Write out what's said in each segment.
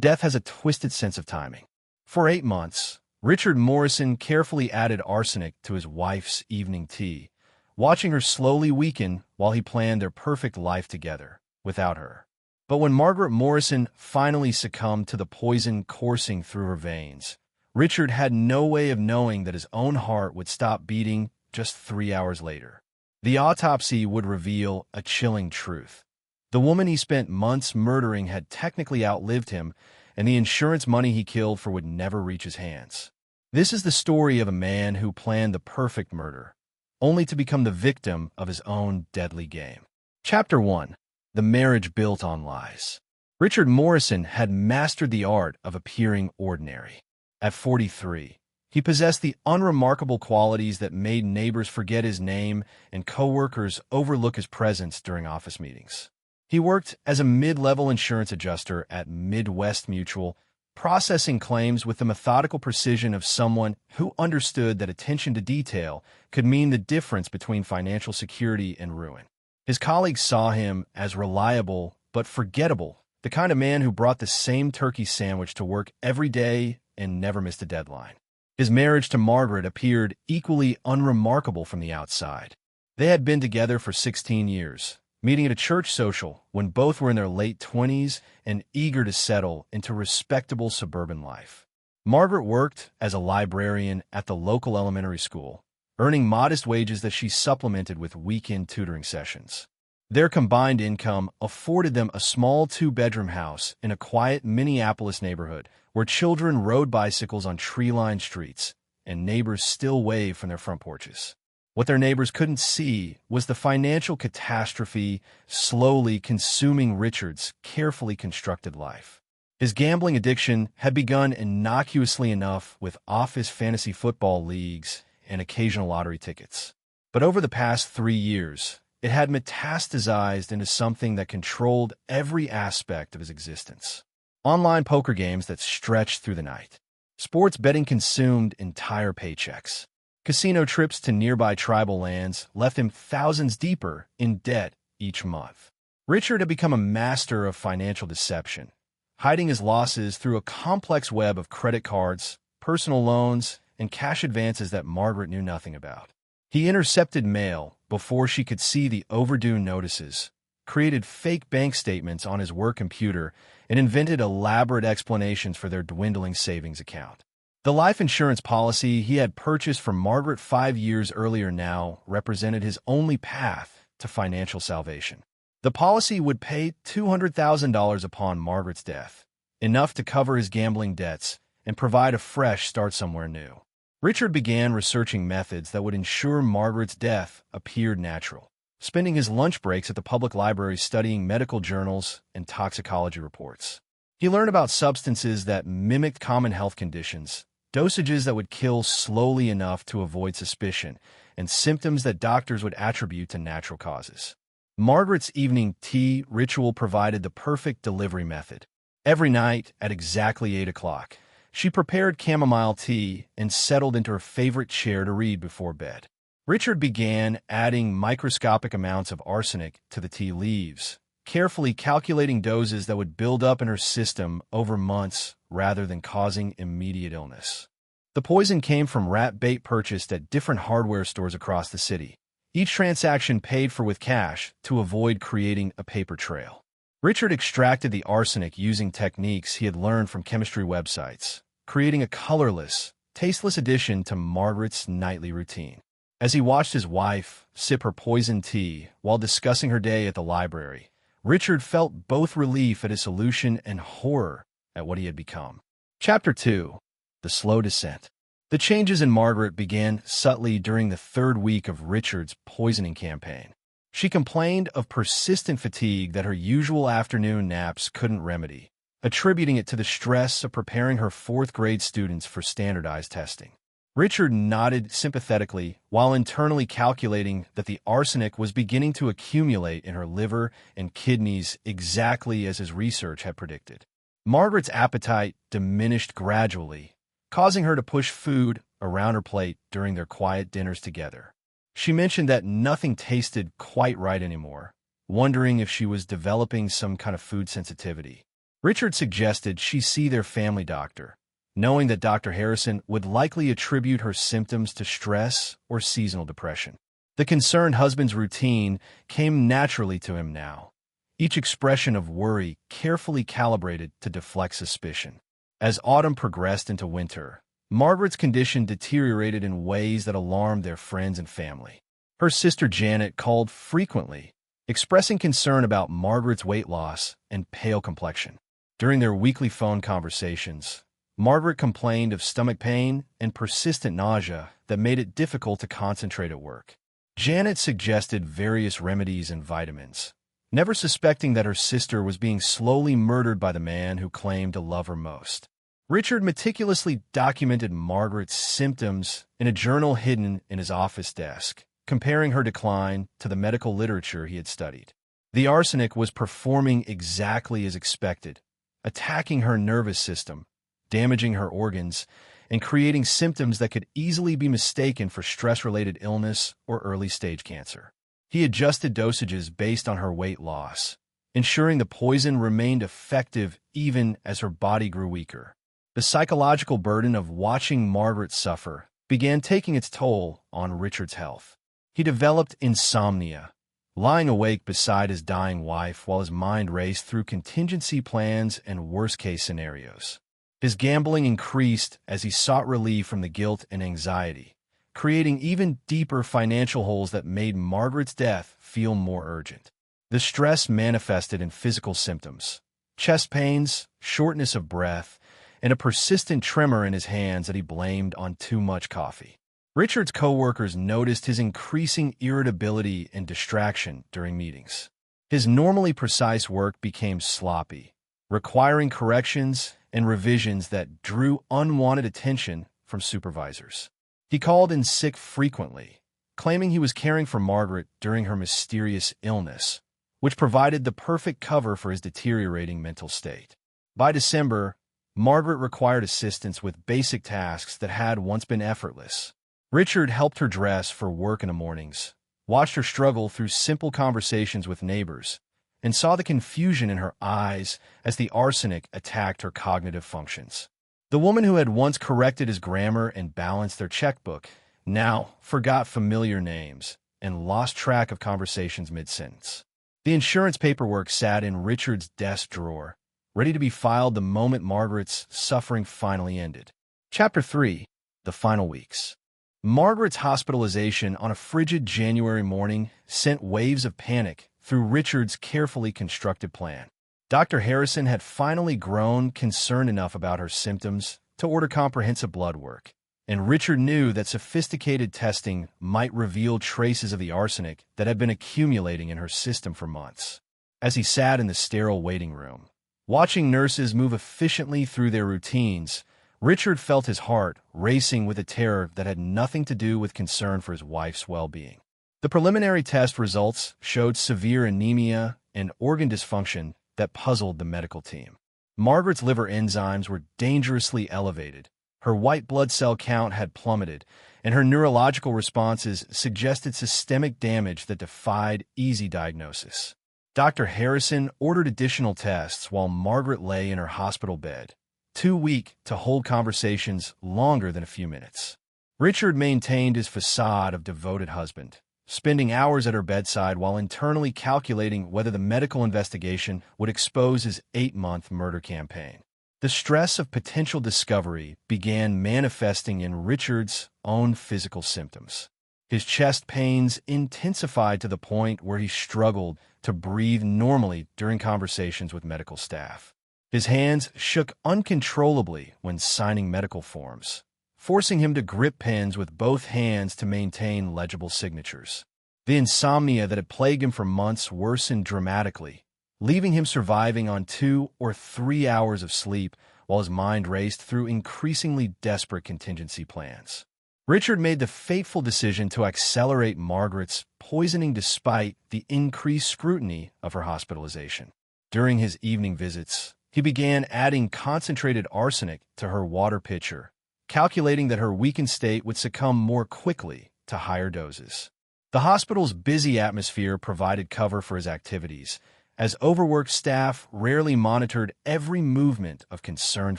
Death has a twisted sense of timing. For 8 months, Richard Morrison carefully added arsenic to his wife's evening tea, watching her slowly weaken while he planned their perfect life together, without her. But when Margaret Morrison finally succumbed to the poison coursing through her veins, Richard had no way of knowing that his own heart would stop beating just 3 hours later. The autopsy would reveal a chilling truth. The woman he spent months murdering had technically outlived him, and the insurance money he killed for would never reach his hands. This is the story of a man who planned the perfect murder, only to become the victim of his own deadly game. Chapter 1. The Marriage Built on Lies. Richard Morrison had mastered the art of appearing ordinary. At 43, he possessed the unremarkable qualities that made neighbors forget his name and coworkers overlook his presence during office meetings. He worked as a mid-level insurance adjuster at Midwest Mutual, processing claims with the methodical precision of someone who understood that attention to detail could mean the difference between financial security and ruin. His colleagues saw him as reliable but forgettable, the kind of man who brought the same turkey sandwich to work every day and never missed a deadline. His marriage to Margaret appeared equally unremarkable from the outside. They had been together for 16 years, meeting at a church social when both were in their late 20s and eager to settle into respectable suburban life. Margaret worked as a librarian at the local elementary school, earning modest wages that she supplemented with weekend tutoring sessions. Their combined income afforded them a small 2-bedroom house in a quiet Minneapolis neighborhood where children rode bicycles on tree-lined streets and neighbors still waved from their front porches. What their neighbors couldn't see was the financial catastrophe slowly consuming Richard's carefully constructed life. His gambling addiction had begun innocuously enough with office fantasy football leagues and occasional lottery tickets. But over the past 3 years, it had metastasized into something that controlled every aspect of his existence. Online poker games that stretched through the night. Sports betting consumed entire paychecks. Casino trips to nearby tribal lands left him thousands deeper in debt each month. Richard had become a master of financial deception, hiding his losses through a complex web of credit cards, personal loans, and cash advances that Margaret knew nothing about. He intercepted mail before she could see the overdue notices, created fake bank statements on his work computer, and invented elaborate explanations for their dwindling savings account. The life insurance policy he had purchased for Margaret 5 years earlier now represented his only path to financial salvation. The policy would pay $200,000 upon Margaret's death, enough to cover his gambling debts and provide a fresh start somewhere new. Richard began researching methods that would ensure Margaret's death appeared natural, spending his lunch breaks at the public library studying medical journals and toxicology reports. He learned about substances that mimicked common health conditions, dosages that would kill slowly enough to avoid suspicion, and symptoms that doctors would attribute to natural causes. Margaret's evening tea ritual provided the perfect delivery method. Every night at exactly 8 o'clock, she prepared chamomile tea and settled into her favorite chair to read before bed. Richard began adding microscopic amounts of arsenic to the tea leaves, carefully calculating doses that would build up in her system over months rather than causing immediate illness. The poison came from rat bait purchased at different hardware stores across the city, each transaction paid for with cash to avoid creating a paper trail. Richard extracted the arsenic using techniques he had learned from chemistry websites, creating a colorless, tasteless addition to Margaret's nightly routine. As he watched his wife sip her poisoned tea while discussing her day at the library, Richard felt both relief at his solution and horror at what he had become. Chapter 2. The Slow Descent. The changes in Margaret began subtly during the 3rd week of Richard's poisoning campaign. She complained of persistent fatigue that her usual afternoon naps couldn't remedy, attributing it to the stress of preparing her 4th-grade students for standardized testing. Richard nodded sympathetically while internally calculating that the arsenic was beginning to accumulate in her liver and kidneys exactly as his research had predicted. Margaret's appetite diminished gradually, causing her to push food around her plate during their quiet dinners together. She mentioned that nothing tasted quite right anymore, wondering if she was developing some kind of food sensitivity. Richard suggested she see their family doctor, knowing that Dr. Harrison would likely attribute her symptoms to stress or seasonal depression. The concerned husband's routine came naturally to him now, each expression of worry carefully calibrated to deflect suspicion. As autumn progressed into winter, Margaret's condition deteriorated in ways that alarmed their friends and family. Her sister Janet called frequently, expressing concern about Margaret's weight loss and pale complexion. During their weekly phone conversations, Margaret complained of stomach pain and persistent nausea that made it difficult to concentrate at work. Janet suggested various remedies and vitamins, never suspecting that her sister was being slowly murdered by the man who claimed to love her most. Richard meticulously documented Margaret's symptoms in a journal hidden in his office desk, comparing her decline to the medical literature he had studied. The arsenic was performing exactly as expected, attacking her nervous system, damaging her organs, and creating symptoms that could easily be mistaken for stress-related illness or early-stage cancer. He adjusted dosages based on her weight loss, ensuring the poison remained effective even as her body grew weaker. The psychological burden of watching Margaret suffer began taking its toll on Richard's health. He developed insomnia, lying awake beside his dying wife while his mind raced through contingency plans and worst-case scenarios. His gambling increased as he sought relief from the guilt and anxiety, creating even deeper financial holes that made Margaret's death feel more urgent. The stress manifested in physical symptoms: chest pains, shortness of breath, and a persistent tremor in his hands that he blamed on too much coffee. Richard's co-workers noticed his increasing irritability and distraction during meetings. His normally precise work became sloppy, requiring corrections and revisions that drew unwanted attention from supervisors. He called in sick frequently, claiming he was caring for Margaret during her mysterious illness, which provided the perfect cover for his deteriorating mental state. By December, Margaret required assistance with basic tasks that had once been effortless. Richard helped her dress for work in the mornings, watched her struggle through simple conversations with neighbors, and saw the confusion in her eyes as the arsenic attacked her cognitive functions. The woman who had once corrected his grammar and balanced their checkbook now forgot familiar names and lost track of conversations mid-sentence. The insurance paperwork sat in Richard's desk drawer, ready to be filed the moment Margaret's suffering finally ended. Chapter 3. The Final Weeks. Margaret's hospitalization on a frigid January morning sent waves of panic through Richard's carefully constructed plan. Dr. Harrison had finally grown concerned enough about her symptoms to order comprehensive blood work, and Richard knew that sophisticated testing might reveal traces of the arsenic that had been accumulating in her system for months. As he sat in the sterile waiting room, watching nurses move efficiently through their routines, Richard felt his heart racing with a terror that had nothing to do with concern for his wife's well-being. The preliminary test results showed severe anemia and organ dysfunction that puzzled the medical team. Margaret's liver enzymes were dangerously elevated, her white blood cell count had plummeted, and her neurological responses suggested systemic damage that defied easy diagnosis. Dr. Harrison ordered additional tests while Margaret lay in her hospital bed, too weak to hold conversations longer than a few minutes. Richard maintained his facade of devoted husband, spending hours at her bedside while internally calculating whether the medical investigation would expose his 8-month murder campaign. The stress of potential discovery began manifesting in Richard's own physical symptoms. His chest pains intensified to the point where he struggled to breathe normally during conversations with medical staff. His hands shook uncontrollably when signing medical forms, forcing him to grip pens with both hands to maintain legible signatures. The insomnia that had plagued him for months worsened dramatically, leaving him surviving on 2 or 3 hours of sleep while his mind raced through increasingly desperate contingency plans. Richard made the fateful decision to accelerate Margaret's poisoning despite the increased scrutiny of her hospitalization. During his evening visits, he began adding concentrated arsenic to her water pitcher, calculating that her weakened state would succumb more quickly to higher doses. The hospital's busy atmosphere provided cover for his activities, as overworked staff rarely monitored every movement of concerned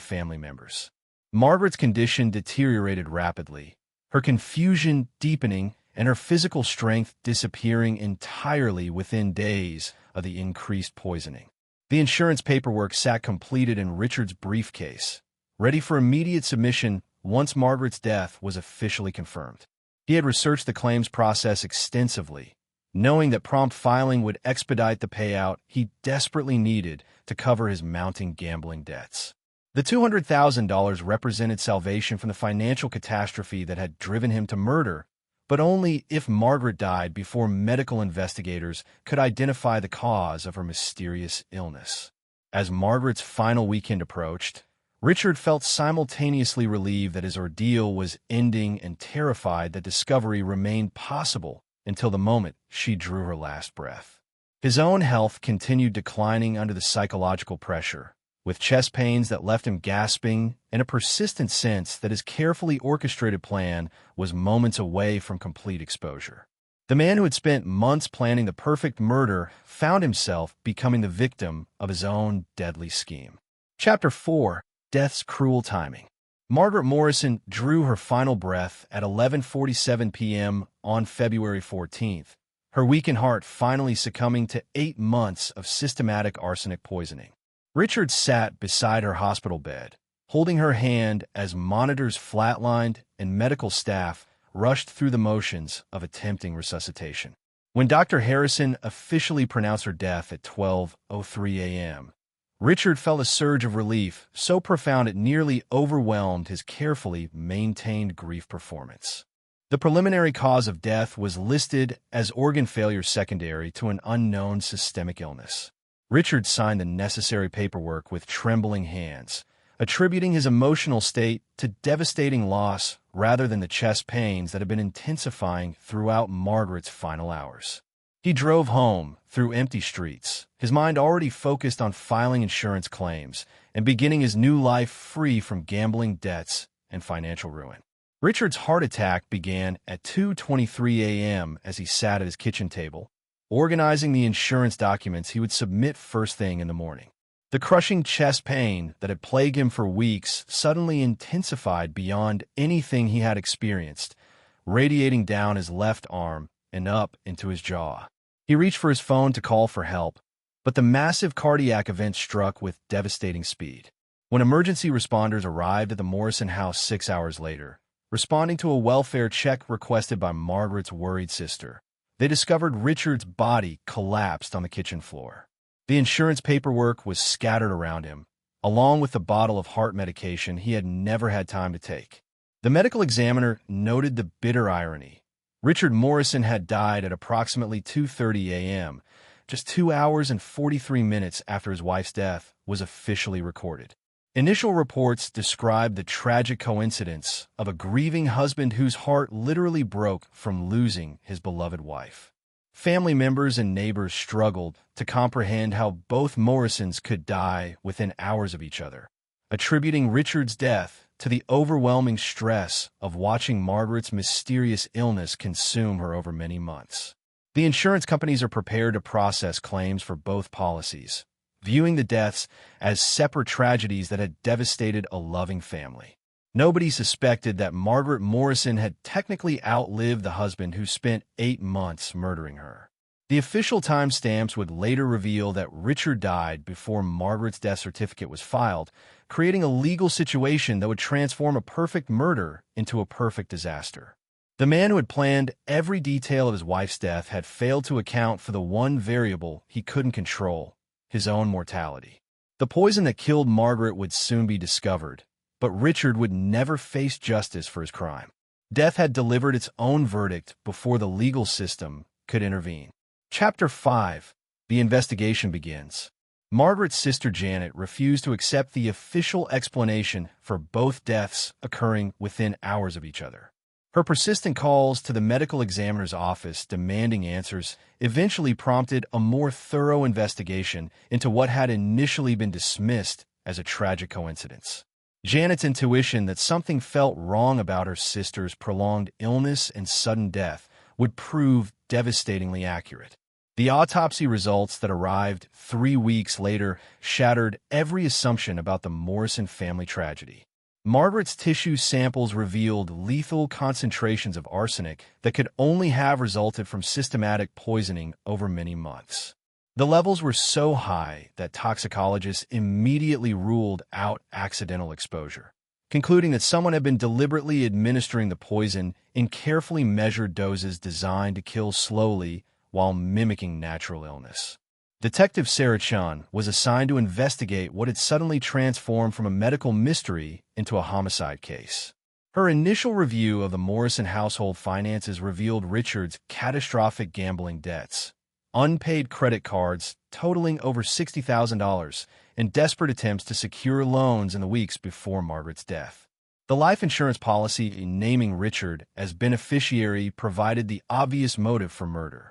family members. Margaret's condition deteriorated rapidly, her confusion deepening and her physical strength disappearing entirely within days of the increased poisoning. The insurance paperwork sat completed in Richard's briefcase, ready for immediate submission once Margaret's death was officially confirmed. He had researched the claims process extensively, knowing that prompt filing would expedite the payout he desperately needed to cover his mounting gambling debts. The $200,000 represented salvation from the financial catastrophe that had driven him to murder, but only if Margaret died before medical investigators could identify the cause of her mysterious illness. As Margaret's final weekend approached, Richard felt simultaneously relieved that his ordeal was ending and terrified that discovery remained possible until the moment she drew her last breath. His own health continued declining under the psychological pressure, with chest pains that left him gasping and a persistent sense that his carefully orchestrated plan was moments away from complete exposure. The man who had spent months planning the perfect murder found himself becoming the victim of his own deadly scheme. Chapter 4: Death's Cruel Timing. Margaret Morrison drew her final breath at 11:47 p.m. on February 14th, her weakened heart finally succumbing to 8 months of systematic arsenic poisoning. Richard sat beside her hospital bed, holding her hand as monitors flatlined and medical staff rushed through the motions of attempting resuscitation. When Dr. Harrison officially pronounced her death at 12:03 a.m., Richard felt a surge of relief so profound it nearly overwhelmed his carefully maintained grief performance. The preliminary cause of death was listed as organ failure secondary to an unknown systemic illness. Richard signed the necessary paperwork with trembling hands, attributing his emotional state to devastating loss rather than the chest pains that had been intensifying throughout Margaret's final hours. He drove home through empty streets, his mind already focused on filing insurance claims and beginning his new life free from gambling debts and financial ruin. Richard's heart attack began at 2:23 a.m. as he sat at his kitchen table, organizing the insurance documents he would submit first thing in the morning. The crushing chest pain that had plagued him for weeks suddenly intensified beyond anything he had experienced, radiating down his left arm and up into his jaw. He reached for his phone to call for help, but the massive cardiac event struck with devastating speed. When emergency responders arrived at the Morrison house 6 hours later, responding to a welfare check requested by Margaret's worried sister, they discovered Richard's body collapsed on the kitchen floor. The insurance paperwork was scattered around him, along with the bottle of heart medication he had never had time to take. The medical examiner noted the bitter irony. Richard Morrison had died at approximately 2:30 a.m., just 2 hours and 43 minutes after his wife's death was officially recorded. Initial reports described the tragic coincidence of a grieving husband whose heart literally broke from losing his beloved wife. Family members and neighbors struggled to comprehend how both Morrisons could die within hours of each other, attributing Richard's death to the overwhelming stress of watching Margaret's mysterious illness consume her over many months. The insurance companies are prepared to process claims for both policies, viewing the deaths as separate tragedies that had devastated a loving family. Nobody suspected that Margaret Morrison had technically outlived the husband who spent 8 months murdering her. The official timestamps would later reveal that Richard died before Margaret's death certificate was filed, creating a legal situation that would transform a perfect murder into a perfect disaster. The man who had planned every detail of his wife's death had failed to account for the one variable he couldn't control: his own mortality. The poison that killed Margaret would soon be discovered, but Richard would never face justice for his crime. Death had delivered its own verdict before the legal system could intervene. Chapter 5: The Investigation Begins. Margaret's sister Janet refused to accept the official explanation for both deaths occurring within hours of each other. Her persistent calls to the medical examiner's office demanding answers eventually prompted a more thorough investigation into what had initially been dismissed as a tragic coincidence. Janet's intuition that something felt wrong about her sister's prolonged illness and sudden death would prove devastatingly accurate. The autopsy results that arrived 3 weeks later shattered every assumption about the Morrison family tragedy. Margaret's tissue samples revealed lethal concentrations of arsenic that could only have resulted from systematic poisoning over many months. The levels were so high that toxicologists immediately ruled out accidental exposure, concluding that someone had been deliberately administering the poison in carefully measured doses designed to kill slowly while mimicking natural illness. Detective Sarah Chun was assigned to investigate what had suddenly transformed from a medical mystery into a homicide case. Her initial review of the Morrison household finances revealed Richard's catastrophic gambling debts, unpaid credit cards totaling over $60,000, and desperate attempts to secure loans in the weeks before Margaret's death. The life insurance policy naming Richard as beneficiary provided the obvious motive for murder.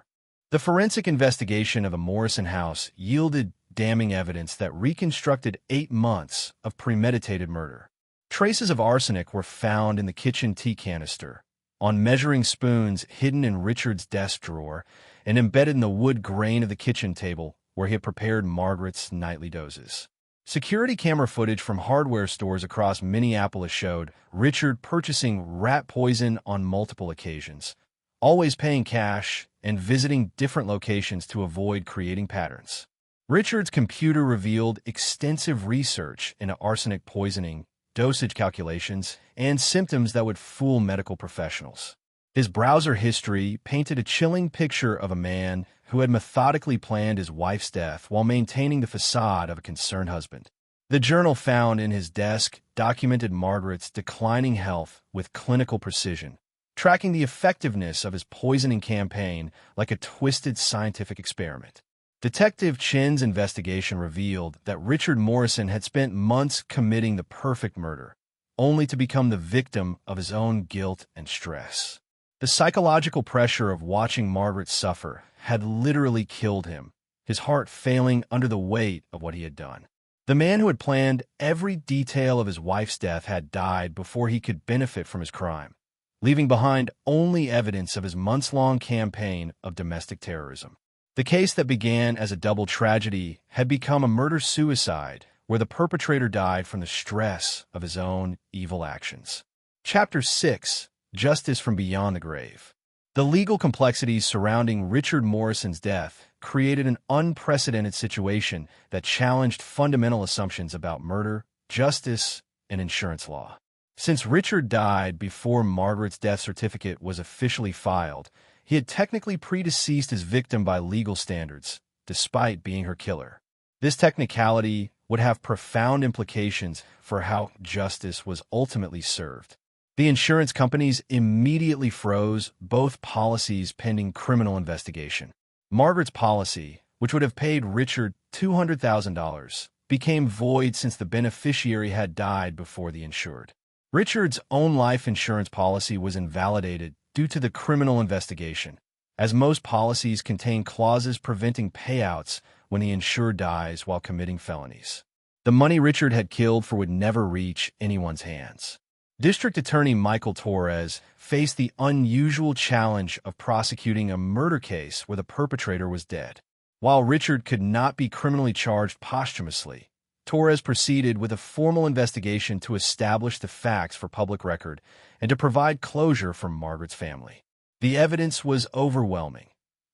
The forensic investigation of the Morrison house yielded damning evidence that reconstructed 8 months of premeditated murder. Traces of arsenic were found in the kitchen tea canister, on measuring spoons hidden in Richard's desk drawer, and embedded in the wood grain of the kitchen table where he had prepared Margaret's nightly doses. Security camera footage from hardware stores across Minneapolis showed Richard purchasing rat poison on multiple occasions, always paying cash and visiting different locations to avoid creating patterns. Richard's computer revealed extensive research into arsenic poisoning, dosage calculations, and symptoms that would fool medical professionals. His browser history painted a chilling picture of a man who had methodically planned his wife's death while maintaining the facade of a concerned husband. The journal found in his desk documented Margaret's declining health with clinical precision, tracking the effectiveness of his poisoning campaign like a twisted scientific experiment. Detective Chin's investigation revealed that Richard Morrison had spent months committing the perfect murder, only to become the victim of his own guilt and stress. The psychological pressure of watching Margaret suffer had literally killed him, his heart failing under the weight of what he had done. The man who had planned every detail of his wife's death had died before he could benefit from his crime, leaving behind only evidence of his months-long campaign of domestic terrorism. The case that began as a double tragedy had become a murder-suicide where the perpetrator died from the stress of his own evil actions. Chapter 6: Justice from Beyond the Grave. The legal complexities surrounding Richard Morrison's death created an unprecedented situation that challenged fundamental assumptions about murder, justice, and insurance law. Since Richard died before Margaret's death certificate was officially filed, he had technically predeceased his victim by legal standards, despite being her killer. This technicality would have profound implications for how justice was ultimately served. The insurance companies immediately froze both policies pending criminal investigation. Margaret's policy, which would have paid Richard $200,000, became void since the beneficiary had died before the insured. Richard's own life insurance policy was invalidated due to the criminal investigation, as most policies contain clauses preventing payouts when the insured dies while committing felonies. The money Richard had killed for would never reach anyone's hands. District Attorney Michael Torres faced the unusual challenge of prosecuting a murder case where the perpetrator was dead. While Richard could not be criminally charged posthumously, Torres proceeded with a formal investigation to establish the facts for public record and to provide closure for Margaret's family. The evidence was overwhelming.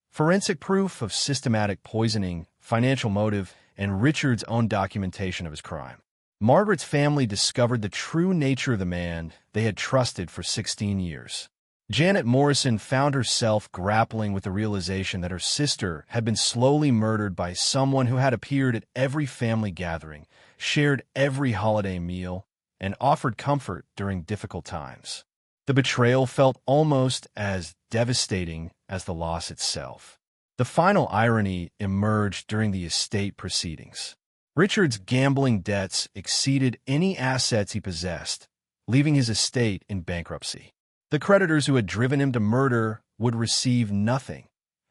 Forensic proof of systematic poisoning, financial motive, and Richard's own documentation of his crime. Margaret's family discovered the true nature of the man they had trusted for 16 years. Janet Morrison found herself grappling with the realization that her sister had been slowly murdered by someone who had appeared at every family gathering, shared every holiday meal, and offered comfort during difficult times. The betrayal felt almost as devastating as the loss itself. The final irony emerged during the estate proceedings. Richard's gambling debts exceeded any assets he possessed, leaving his estate in bankruptcy. The creditors who had driven him to murder would receive nothing,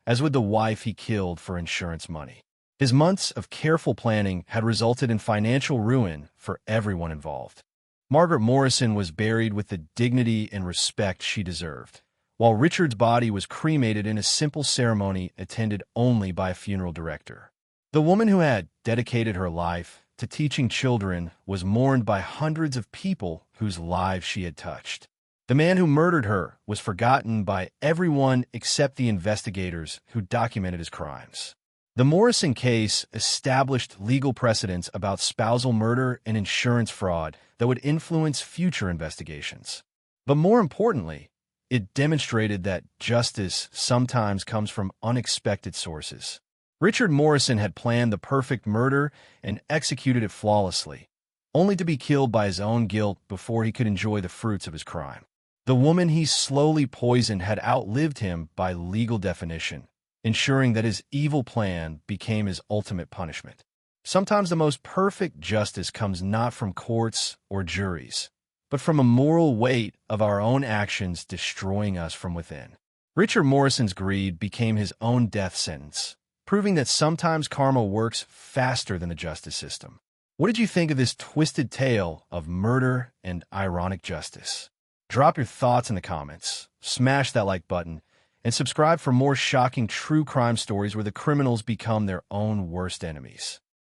as would the wife he killed for insurance money. His months of careful planning had resulted in financial ruin for everyone involved. Margaret Morrison was buried with the dignity and respect she deserved, while Richard's body was cremated in a simple ceremony attended only by a funeral director. The woman who had dedicated her life to teaching children was mourned by hundreds of people whose lives she had touched. The man who murdered her was forgotten by everyone except the investigators who documented his crimes. The Morrison case established legal precedents about spousal murder and insurance fraud that would influence future investigations. But more importantly, it demonstrated that justice sometimes comes from unexpected sources. Richard Morrison had planned the perfect murder and executed it flawlessly, only to be killed by his own guilt before he could enjoy the fruits of his crime. The woman he slowly poisoned had outlived him by legal definition, ensuring that his evil plan became his ultimate punishment. Sometimes the most perfect justice comes not from courts or juries, but from a moral weight of our own actions destroying us from within. Richard Morrison's greed became his own death sentence, proving that sometimes karma works faster than the justice system. What did you think of this twisted tale of murder and ironic justice? Drop your thoughts in the comments, smash that like button, and subscribe for more shocking true crime stories where the criminals become their own worst enemies.